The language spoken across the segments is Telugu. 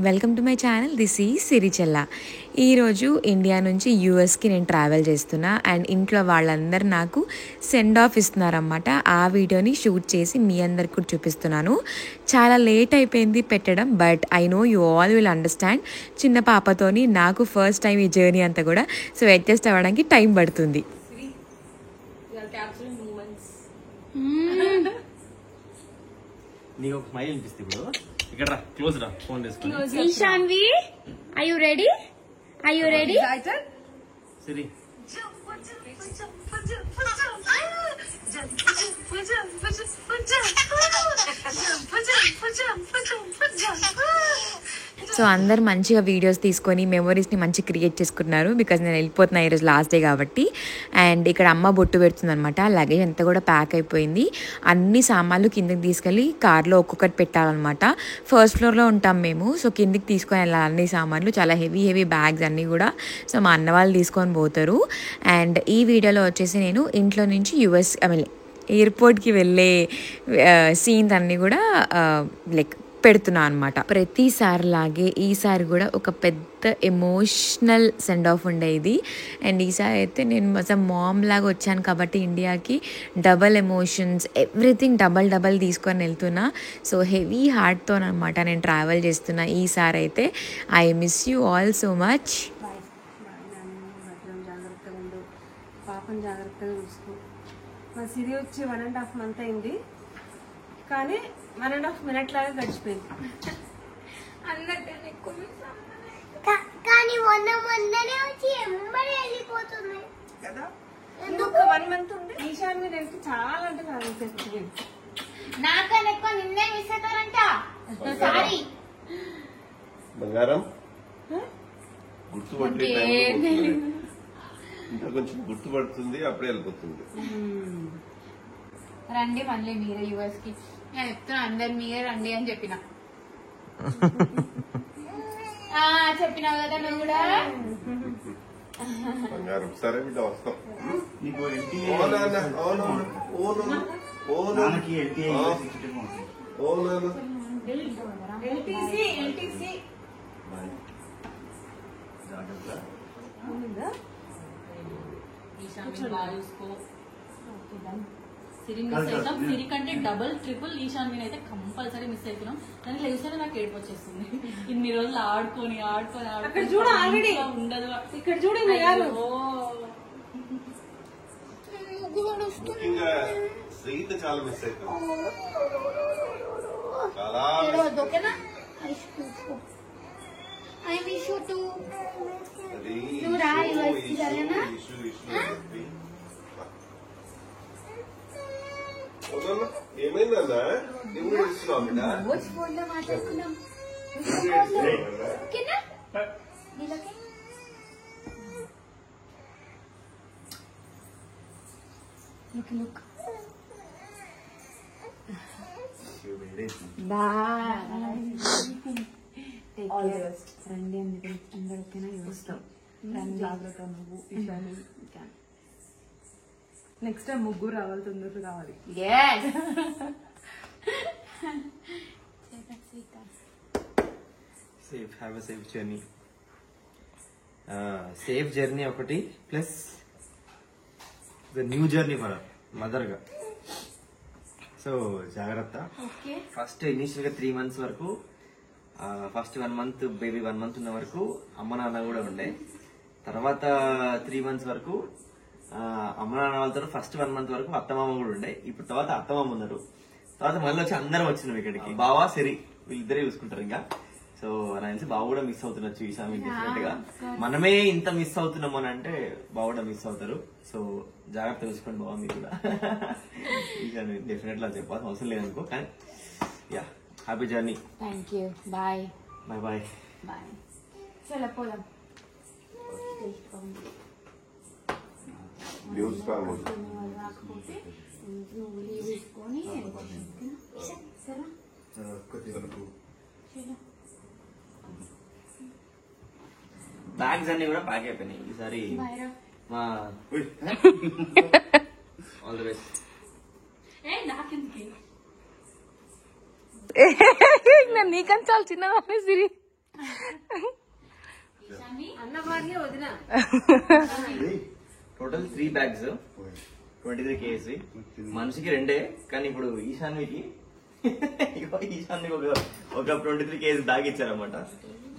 Welcome to my channel. This is Sirichella. ఈరోజు ఇండియా నుంచి యూఎస్కి నేను ట్రావెల్ చేస్తున్నా అండ్ ఇంట్లో వాళ్ళందరూ నాకు సెండ్ ఆఫ్ ఇస్తున్నారన్నమాట. ఆ వీడియోని షూట్ చేసి మీ అందరికి కూడా చూపిస్తున్నాను. చాలా లేట్ అయిపోయింది పెట్టడం, but I know you all will understand. చిన్న పాపతోని నాకు ఫస్ట్ టైం ఈ జర్నీ అంతా కూడా, సో అడ్జస్ట్ అవ్వడానికి టైం పడుతుంది. నీకు ఒక స్మైల్ అనిపిస్తుంది ఇప్పుడు. ఇక్కడ రా, క్లోజ్ రా, ఫోన్ తీసుకొని. Ishanvi, are you ready? Are you ready? సరే సో అందరు మంచిగా వీడియోస్ తీసుకొని మెమొరీస్ని మంచిగా క్రియేట్ చేసుకున్నారు. బికాజ్ నేను వెళ్ళిపోతున్నా ఈరోజు లాస్ట్ డే కాబట్టి. అండ్ ఇక్కడ అమ్మ బొట్టు పెడుతుంది అనమాట. లగేజ్ అంతా కూడా ప్యాక్ అయిపోయింది. అన్ని సామాన్లు కిందకి తీసుకెళ్ళి కార్లో ఒక్కొక్కటి పెట్టాలన్నమాట. ఫస్ట్ ఫ్లోర్లో ఉంటాం మేము, సో కిందికి తీసుకొని వెళ్ళాలి అన్ని సామాన్లు. చాలా హెవీ బ్యాగ్స్ అన్నీ కూడా. సో మా అన్న వాళ్ళు తీసుకొని పోతారు. అండ్ ఈ వీడియోలో వచ్చేసి నేను ఇంట్లో నుంచి యూఎస్ ఎయిర్పోర్ట్కి వెళ్ళే సీన్స్ అన్నీ కూడా లైక్ పెడుతున్నా అనమాట. ప్రతిసారి లాగే ఈసారి కూడా ఒక పెద్ద ఎమోషనల్ సెండ్ ఆఫ్ ఉండేది. అండ్ ఈసారి అయితే నేను మొత్తం మామ్ లాగా వచ్చాను కాబట్టి ఇండియాకి డబల్ ఎమోషన్స్, ఎవ్రీథింగ్ డబల్ తీసుకొని వెళ్తున్నా. సో హెవీ హార్ట్తో అనమాట నేను ట్రావెల్ చేస్తున్నా ఈసారి అయితే. I miss you all so much. జాగ్రత్తగా ఉండు, పాపం జాగ్రత్తగా చూసుకో. మా సిరి వచ్చి 1.5 month అయింది, కానీ 1.5 minute లాగా గడిచిపోయింది. కానీ మొన్ననే వచ్చి ఎంబడి వెళ్ళిపోతుంది కదా. ఎందుకు 1 month ఉంది? ఈశాన్ మీద వెళ్తే చాలా అంటే చాలా మిస్. నాకన్నా ఎక్కువ నిన్నే మిస్ అవుతారంట. సారీ బంగారం గుర్తుపట్టే ఇంకా కొంచెం గుర్తుపడుతుంది, అప్పుడే వెళ్ళిపోతుంది. రండి మళ్ళీ మీరే యూఎస్ కి. నేను చెప్తున్నా అందరు మీరే రండి అని చెప్పినావు కదా నువ్వు కూడా. బంగారం సరే బిడ్డ వస్తాం. నీకు సిరి మిస్ అవుతాం. సిరి కంటే డబుల్ ట్రిపుల్ ఈశాన్ మీద అయితే కంపల్సరీ మిస్ అవుతున్నాం. కానీ లేసే నాకు ఏడుపు వచ్చేస్తుంది. ఇన్ని రోజులు ఆడుకొని చూడు ఆల్రెడీ ఉండదు. ఇక్కడ చూడు ముఖ్యంగా శ్రీత చాలా మిస్ అవుతాం. చాలా ఓకేనా? I miss you two. నువ్వు రా యూఎస్కి, సరేనా? ఏమైందన్నా నువ్వు ఇస్తున్నావు బిడ్డ? ఫోన్ లో మాట్లాడుకున్నాం. ఓకేనా? నీలోకి లుక్ రండి అందరు ఓకేనా? వస్తాం. జాగ్రత్త నువ్వు ఇషాని. నెక్స్ట్ టైం ముగ్గురు రావాలి, తొందరగా రావాలి. Safe journey. సేఫ్ జర్నీ ఒకటి, plus the new journey for mother గా. సో జాగ్రత్త. ఫస్ట్ ఇనిషియల్ గా 3 months వరకు, ఫస్ట్ 1 month బేబీ 1 month ఉన్న వరకు అమ్మ నాన్న కూడా ఉండే. తర్వాత 3 months వరకు అమ్మ నాన్న వాళ్ళతో ఫస్ట్ 1 month వరకు అత్తమామ కూడా ఉండే. ఇప్పుడు తర్వాత అత్తమామ ఉన్నారు. తర్వాత మళ్ళీ వచ్చి అందరం వచ్చినాం ఇక్కడికి. బావా సరి వీళ్ళిద్దరే చూసుకుంటారు ఇంకా. సో నాకు తెలిసి బావ కూడా మిస్ అవుతున్నచ్చు ఈసారి డెఫినెట్ గా. మనమే ఇంత మిస్ అవుతున్నాం అని అంటే బావ కూడా మిస్ అవుతారు. సో జాగ్రత్త చూసుకోండి బావ మీరు కూడా. ఈసారి డెఫినెట్ గా చెప్పాల్సిన అవసరం లేదనుకో. కానీ yeah, happy journey. Thank you. Bye bye bye bye. చలో పోదాం. న్యూస్ నువ్వు లీవ్ తీసుకొని బ్యాగ్స్ అన్ని కూడా ప్యాక్ అయిపోయినాయి ఈసారి. మా ఆల్ ది బెస్ట్. నాకెందుకు నీకని చాలా చిన్నదాన్ని సిరి. అన్న భార్య వదిన టోటల్ 3 bags 23 kg మనిషికి 2 కానీ ఇప్పుడు ఈశాన్వికి ఈశాన్వికి ఒక 23 kg బ్యాగ్ ఇచ్చారన్నమాట.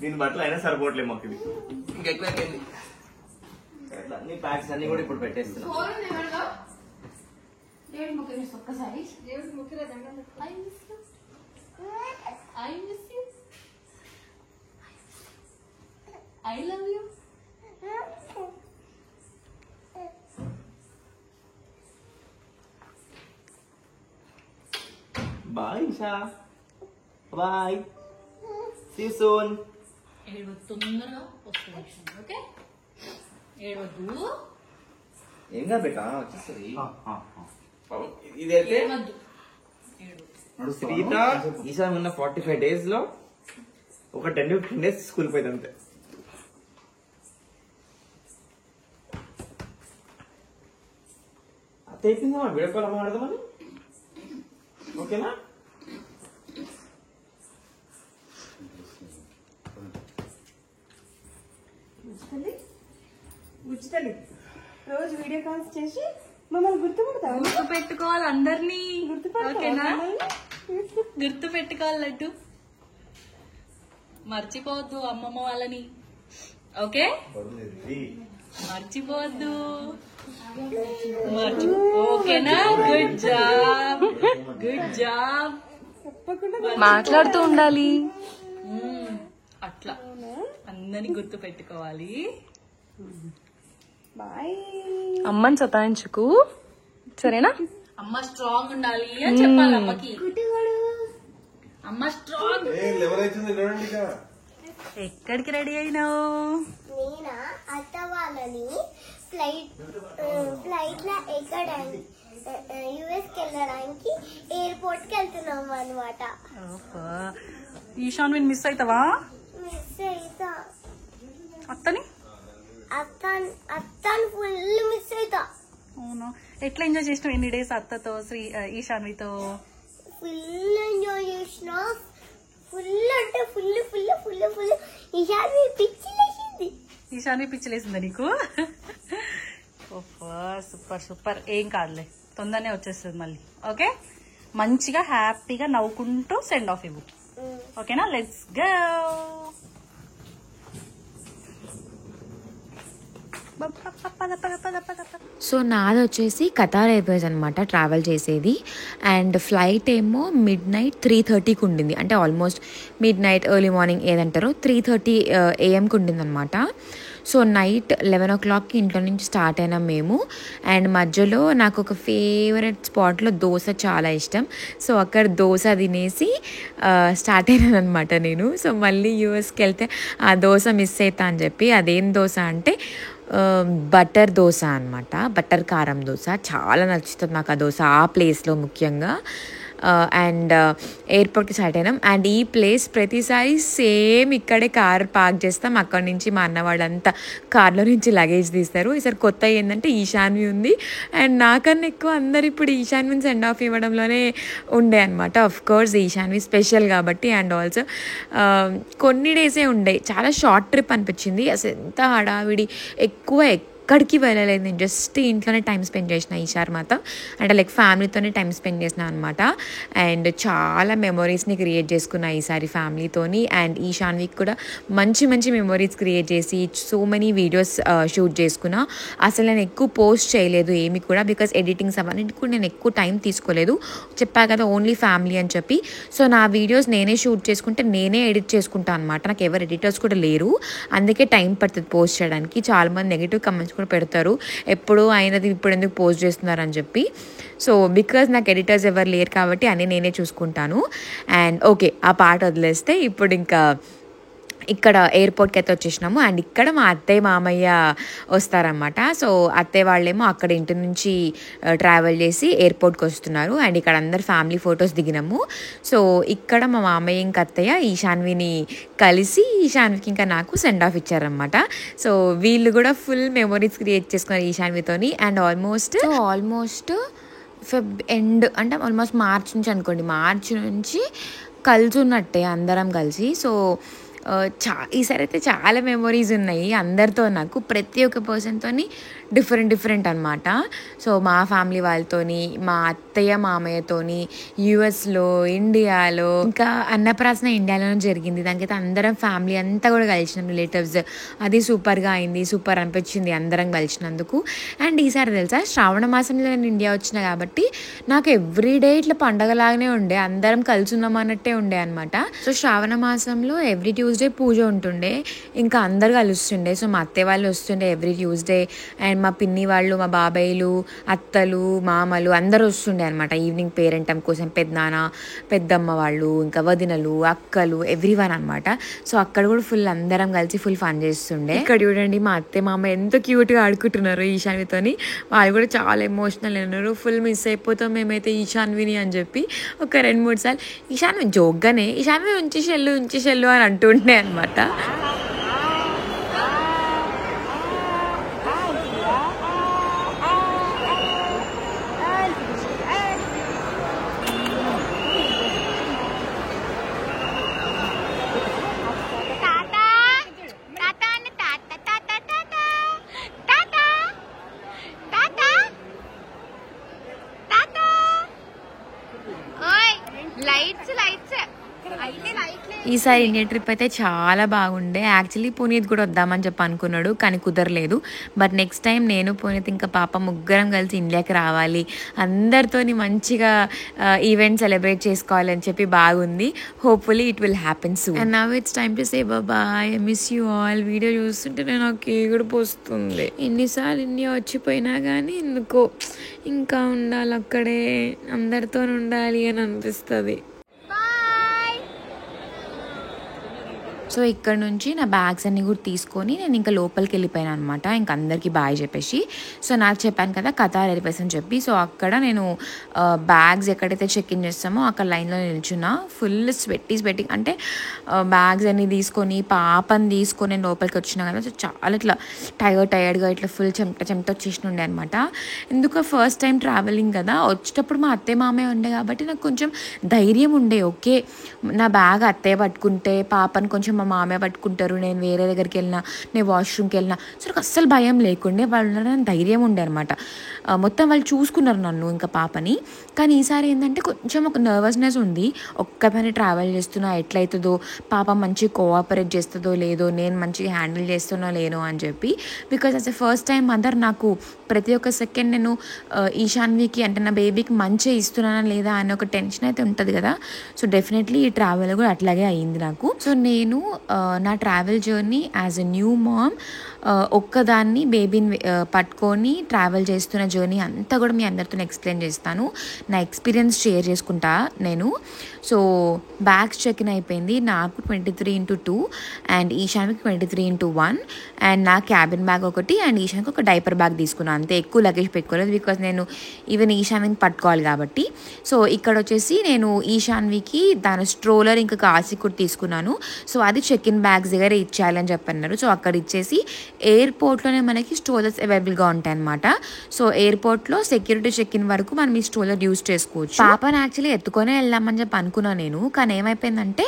దీని బట్టలు అయినా సరిపోవట్లేదు మాకు ఇది ఇంకెక్కువ అన్ని ప్యాక్స్ అన్ని కూడా ఇప్పుడు పెట్టేస్తున్నాం. దేవుడి ముఖం చూసి ఒక్కసారి దేవుడి ముఖ్యలో దండం I miss you. I love you. Bye Esha, bye, see you soon. తొందరగా వస్తుంది. ఓకే ఏడవద్దు. ఏం కాదు బేటా వచ్చేస్తుంది. ఇదైతే ఏడవద్దు. శ్రీత ఈశా ఉన్న 45 days లో ఒక 10-15 days స్కూల్ పోయింది అంతే. అత్త అయిపోయిందా వీడియో కాల్ మాట్లాడదామని? ఓకేనా? గుర్తుతల్లి రోజు వీడియో కాల్స్ చేసి మమ్మల్ని గుర్తుపడతావు. గుర్తు పెట్టుకోవాలి అందరినీ. గుర్తుపడతావా ఓకేనా? మమ్మల్ని? గుర్తు పెట్టుకోవాలట్టు మర్చిపోవద్దు అమ్మమ్మ వాళ్ళని. ఓకే మర్చిపోవద్దు. ఓకేనా? Good job, good job. మాట్లాడుతూ ఉండాలి. అట్లా అందరినీ గుర్తు పెట్టుకోవాలి. బాయ్. అమ్మని సతాయించుకు, సరేనా? అమ్మ స్ట్రాంగ్ ఉండాలి అని చెప్పాలి అమ్మకి. అమ్మ స్ట్రాంగ్. ఎవరైతుంది చూడండి ఇక. ఎక్కడికి రెడీ అయినావు? నేనా అత్త వాళ్ళని ఫ్లైట్ లో ఎక్కడానికి యుఎస్కి వెళ్ళడానికి ఎయిర్పోర్ట్ కి వెళ్తున్నాము అనమాట. ఈశాన్విని మిస్ అవుతావా? మిస్ అవుతా. అత్తని అత్తని ఫుల్ మిస్ అవుతా. అవును. ఎట్లా ఎంజాయ్ చేసినావు ఎన్ని డేస్ అత్తతో ఈశాన్వితో? ఫుల్ ఎంజాయ్ చేసిన. ఫుల్ అంటే ఫుల్ ఫుల్ ఫుల్ ఫుల్ ఈసారి పిచ్చిలేసింది. ఈశాన్వి పిచ్చిలేసిందా నీకు? Super super. ఏం కాదులే, తొందరనే వచ్చేస్తుంది మళ్ళీ. ఓకే మంచిగా హ్యాపీగా నవ్వుకుంటూ సెండ్ ఆఫ్ ఇవ్వు. ఓకేనా? Let's go. సో నాది వచ్చేసి కతార్ ఎయిర్వేస్ అనమాట ట్రావెల్ చేసేది. అండ్ ఫ్లైట్ ఏమో midnight 3:30కి ఉండింది. అంటే ఆల్మోస్ట్ midnight ఎర్లీ మార్నింగ్ ఏదంటారో 3:30 AM ఉండింది అనమాట. సో నైట్ 11 o'clockకి ఇంట్లో నుంచి స్టార్ట్ అయినాం మేము. అండ్ మధ్యలో నాకు ఒక ఫేవరెట్ స్పాట్లో దోశ చాలా ఇష్టం. సో అక్కడ దోశ తినేసి స్టార్ట్ అయినాను అనమాట నేను. సో మళ్ళీ యూఎస్కి వెళ్తే ఆ దోశ మిస్ అవుతా అని చెప్పి, అదేం దోశ అంటే బటర్ దోశ అనమాట, బటర్ కారం దోశ. చాలా నచ్చుతుంది నాకు ఆ దోశ ఆ ప్లేస్లో ముఖ్యంగా. అండ్ ఎయిర్పోర్ట్కి స్టార్ట్ అయినాం. అండ్ ఈ ప్లేస్ ప్రతిసారి సేమ్ ఇక్కడే కార్ పార్క్ చేస్తాం. అక్కడి నుంచి మా అన్న వాళ్ళంతా కార్లో నుంచి లగేజ్ తీస్తారు. ఈసారి కొత్త ఏంటంటే ఈశాన్వి ఉంది. అండ్ నాకన్నా ఎక్కువ అందరు ఇప్పుడు ఈశాన్విని సెండ్ ఆఫ్ ఇవ్వడంలోనే ఉండే అనమాట. ఆఫ్ కోర్స్ ఈశాన్వి స్పెషల్ కాబట్టి. అండ్ ఆల్సో కొన్ని డేసే ఉండే, చాలా షార్ట్ ట్రిప్ అనిపించింది. అసలు ఎంత హడావిడి, ఎక్కడికి వెళ్ళలేదు. నేను జస్ట్ ఇంట్లోనే టైం స్పెండ్ చేసిన ఈసారి మాత్రం. అంటే లైక్ ఫ్యామిలీతోనే టైం స్పెండ్ చేసిన అనమాట. అండ్ చాలా మెమొరీస్ని క్రియేట్ చేసుకున్నా ఈసారి ఫ్యామిలీతోని. అండ్ ఈశాన్వికి కూడా మంచి మంచి మెమొరీస్ క్రియేట్ చేసి సో మెనీ వీడియోస్ షూట్ చేసుకున్నా. అసలు నేను ఎక్కువ పోస్ట్ చేయలేదు ఏమి కూడా, బికాస్ ఎడిటింగ్స్ అవన్నీ కూడా నేను ఎక్కువ టైం తీసుకోలేదు. చెప్పా కదా ఓన్లీ ఫ్యామిలీ అని చెప్పి. సో నా వీడియోస్ నేనే షూట్ చేసుకుంటే నేనే ఎడిట్ చేసుకుంటాను అనమాట. నాకు ఎవరు ఎడిటర్స్ కూడా లేరు, అందుకే టైం పడుతుంది పోస్ట్ చేయడానికి. చాలామంది నెగిటివ్ కమెంట్స్ కూడా పెడతారు, ఎప్పుడు అయినది ఇప్పుడు ఎందుకు పోస్ట్ చేస్తున్నారని చెప్పి. సో బికాజ్ నాకు ఎడిటర్స్ ఎవరు లేరు కాబట్టి అన్నీ నేనే చూసుకుంటాను. అండ్ ఓకే ఆ పాట వదిలేస్తే ఇప్పుడు ఇంకా ఇక్కడ ఎయిర్పోర్ట్కి అయితే వచ్చేసినాము. అండ్ ఇక్కడ మా అత్తయ్య మామయ్య వస్తారనమాట. సో అత్తయ్య వాళ్ళేమో అక్కడ ఇంటి నుంచి ట్రావెల్ చేసి ఎయిర్పోర్ట్కి వస్తున్నారు. అండ్ ఇక్కడ అందరు ఫ్యామిలీ ఫొటోస్ దిగినాము. సో ఇక్కడ మా మామయ్య ఇంకా అత్తయ్య ఈశాన్విని కలిసి ఈశాన్వికి ఇంకా నాకు సెండ్ ఆఫ్ ఇచ్చారనమాట. సో వీళ్ళు కూడా ఫుల్ మెమొరీస్ క్రియేట్ చేసుకున్నారు ఈశాన్వితోని. అండ్ ఆల్మోస్ట్ ఫెబ్ ఎండ్ అంటే ఆల్మోస్ట్ మార్చ్ నుంచి అనుకోండి, మార్చ్ నుంచి కలిసి ఉన్నట్టే అందరం కలిసి. సో ఈసారి అయితే చాలా మెమొరీస్ ఉన్నాయి అందరితో. నాకు ప్రతి ఒక్క పర్సన్తోని డిఫరెంట్ అనమాట. సో మా ఫ్యామిలీ వాళ్ళతోని, మా అత్తయ్య మామయ్యతోని, యూఎస్లో, ఇండియాలో, ఇంకా అన్నప్రాసన ఇండియాలోనే జరిగింది. దానికైతే అందరం ఫ్యామిలీ అంతా కూడా కలిసినాం, రిలేటివ్స్. అది సూపర్గా అయింది, సూపర్ అనిపించింది అందరం కలిసినందుకు. అండ్ ఈసారి తెలుసా, శ్రావణ మాసంలో నేను ఇండియా వచ్చిన కాబట్టి నాకు ఎవ్రీడే ఇట్లా పండగలాగానే ఉండే, అందరం కలిసి ఉన్నాం అన్నట్టే ఉండే అనమాట. సో శ్రావణ మాసంలో ఎవ్రీ ట్యూస్డే పూజ ఉంటుండే, ఇంకా అందరు కలుస్తుండే. సో మా అత్తయ్య వాళ్ళు వస్తుండే ఎవ్రీ ట్యూస్డే, అండ్ మా పిన్ని వాళ్ళు, మా బాబాయిలు, అత్తలు, మామలు అందరూ వస్తుండే అనమాట ఈవినింగ్ పేరెంటం కోసం. పెద్దనాన్న, పెద్దమ్మ వాళ్ళు, ఇంకా వదినలు, అక్కలు, ఎవ్రీవన్ అనమాట. సో అక్కడ కూడా ఫుల్ అందరం కలిసి ఫుల్ ఫన్ చేస్తుండే. ఇక్కడ చూడండి మా అత్తయ్య మామ ఎంత క్యూట్గా ఆడుకుంటున్నారు ఈశాన్వితోని. వాళ్ళు కూడా చాలా ఎమోషనల్ అయినారు. ఫుల్ మిస్ అయిపోతాం మేమైతే ఈశాన్విని అని చెప్పి ఒక 2-3 సార్లు ఈశాన్వి జోగ్గానే ఈశాన్వి ఉంచేసెల్లు అని అంటుండే అనమాట. ఈసారి ఇండియా ట్రిప్ అయితే చాలా బాగుండే. యాక్చువల్లీ పునీత్ కూడా వద్దామని చెప్పి అనుకున్నాడు, కానీ కుదరలేదు. బట్ నెక్స్ట్ టైం నేను, పునీత్, ఇంకా పాప ముగ్గురం కలిసి ఇండియాకి రావాలి, అందరితోని మంచిగా ఈవెంట్ సెలబ్రేట్ చేసుకోవాలని చెప్పి బాగుంది. Hopefully it will happen soon. And now it's time to say bye. I miss you all. Video చూస్తుంటే నాకు ఏడుపు వస్తుంది. ఎన్నిసార్లు ఇండియా వచ్చిపోయినా కానీ ఎందుకో ఇంకా ఉండాలి, అక్కడే అందరితో ఉండాలి అని అనిపిస్తుంది. సో ఇక్కడ నుంచి నా బ్యాగ్స్ అన్నీ కూడా తీసుకొని నేను ఇంకా లోపలికి వెళ్ళిపోయాను అనమాట, ఇంకా అందరికీ బాయ్ చెప్పేసి. సో నాకు చెప్పాను కదా కతార్ ఎయిర్వేస్ అని చెప్పి. సో అక్కడ నేను బ్యాగ్స్ ఎక్కడైతే చెక్ ఇన్ చేస్తామో అక్కడ లైన్లో నిల్చున్నా. ఫుల్ స్వెట్టింగ్ అంటే బ్యాగ్స్ అన్నీ తీసుకొని, పాపని తీసుకొని నేను లోపలికి వచ్చినా కదా. సో చాలా ఇట్లా టైర్డ్గా ఇట్లా ఫుల్ చెమట వచ్చేసి ఉండే అనమాట. ఎందుకు ఫస్ట్ టైం ట్రావెలింగ్ కదా, వచ్చేటప్పుడు మా అత్తయ్య మామయ్య ఉండే కాబట్టి నాకు కొంచెం ధైర్యం ఉండే. ఓకే నా బ్యాగ్ అత్తయ్య పట్టుకుంటే, పాపని కొంచెం మా మామయ్య పట్టుకుంటారు, నేను వేరే దగ్గరికి వెళ్ళినా, నేను వాష్రూమ్కి వెళ్ళినా, సో నాకు అస్సలు భయం లేకుండే. వాళ్ళు ధైర్యం ఉండే అనమాట. మొత్తం వాళ్ళు చూసుకున్నారు నన్ను ఇంకా పాపని. కానీ ఈసారి ఏంటంటే కొంచెం ఒక నర్వస్నెస్ ఉంది. ఒక్క పని ట్రావెల్ చేస్తున్నా ఎట్లయితుందో, పాప మంచిగా కోఆపరేట్ చేస్తుందో లేదో, నేను మంచిగా హ్యాండిల్ చేస్తున్నా లేనో అని చెప్పి. Because as a first time mother నాకు ప్రతి ఒక్క సెకండ్ నేను ఈశాన్వికి అంటే నా బేబీకి మంచిగా ఇస్తున్నానా లేదా అనే ఒక టెన్షన్ అయితే ఉంటుంది కదా. సో డెఫినెట్లీ ఈ ట్రావెల్ కూడా అట్లాగే అయింది నాకు. సో నేను నా travel journey as a new mom ఒక్కదాన్ని బేబీని పట్టుకొని ట్రావెల్ చేస్తున్న జర్నీ అంతా కూడా మీ అందరితో ఎక్స్ప్లెయిన్ చేస్తాను. నా ఎక్స్పీరియన్స్ షేర్ చేసుకుంటా నేను. సో బ్యాగ్స్ చెక్ ఇన్ అయిపోయింది. నాకు 23x2 అండ్ ఈశాన్వికి 23x1. అండ్ నా క్యాబిన్ బ్యాగ్ ఒకటి అండ్ ఈశాన్వికి ఒక డైపర్ బ్యాగ్ తీసుకున్నాను. అంతే, ఎక్కువ లగేజ్ పెట్టుకోలేదు బికాజ్ నేను ఈవెన్ ఈశాన్విని పట్టుకోవాలి కాబట్టి. సో ఇక్కడ వచ్చేసి నేను ఈశాన్వికి దాని స్ట్రోలర్ ఇంకా కాసి కూడా తీసుకున్నాను. సో అది చెక్ ఇన్ బ్యాగ్స్ దగ్గర ఇచ్చేయాలని చెప్పన్నారు. సో అక్కడ ఇచ్చేసి ఎయిర్పోర్ట్లోనే మనకి స్ట్రోలర్స్ అవైలబుల్గా ఉంటాయి అనమాట. సో ఎయిర్పోర్ట్లో సెక్యూరిటీ చెక్ ఇన్ వరకు మనం ఈ స్ట్రోలర్ యూజ్ చేసుకోవచ్చు. పాపని యాక్చువల్లీ ఎత్తుకొనే వెళ్దామని చెప్పి అనుకున్నా నేను. కానీ ఏమైపోయిందంటే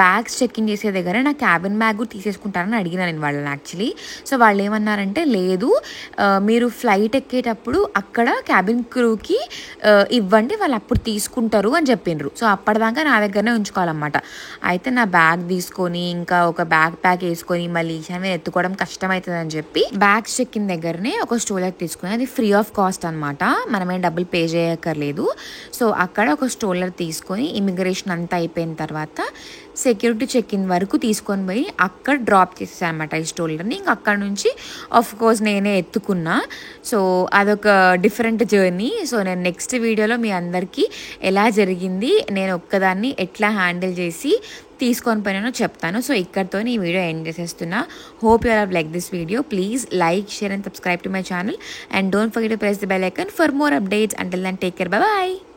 బ్యాగ్స్ చెక్ ఇన్ చేసే దగ్గర నా క్యాబిన్ బ్యాగ్ తీసేసుకుంటారని అడిగినా నేను వాళ్ళని యాక్చువల్లీ. సో వాళ్ళు ఏమన్నారంటే లేదు, మీరు ఫ్లైట్ ఎక్కేటప్పుడు అక్కడ క్యాబిన్ క్రూకి ఇవ్వండి, వాళ్ళు అప్పుడు తీసుకుంటారు అని చెప్పిండ్రు. సో అప్పటిదాకా నా దగ్గరనే ఉంచుకోవాలన్నమాట. అయితే నా బ్యాగ్ తీసుకొని ఇంకా ఒక బ్యాగ్ ప్యాక్ వేసుకొని మళ్ళీ ఈశాన్వి ఎత్తుకోవడం కష్టమవుతుంది అని చెప్పి బ్యాగ్స్ చెక్ ఇన్ దగ్గరనే ఒక స్ట్రోలర్ తీసుకుని, అది ఫ్రీ ఆఫ్ కాస్ట్ అనమాట, మనమేం డబ్బులు పే చేయక్కర్లేదు. సో అక్కడ ఒక స్ట్రోలర్ తీసుకొని ఇమిగ్రేషన్ అంతా అయిపోయిన తర్వాత సెక్యూరిటీ చెక్ ఇన్ వరకు తీసుకొని పోయి అక్కడ డ్రాప్ చేసేసాను అనమాట ఈ స్ట్రోలర్ని. ఇంక అక్కడ నుంచి ఆఫ్ కోర్స్ నేనే ఎత్తుకున్నా. సో అదొక డిఫరెంట్ జర్నీ. సో నేను నెక్స్ట్ వీడియోలో మీ అందరికీ ఎలా జరిగింది, నేను ఒక్కదాన్ని ఎట్లా హ్యాండిల్ చేసి తీసుకొని పోయినానో చెప్తాను. సో ఇక్కడితో ఈ వీడియో ఎండ్ చేసేస్తున్నా. Hope you have like this video. Please like, share and subscribe to my channel and don't forget to press the bell icon for more updates. Until then, take care. Bye bye.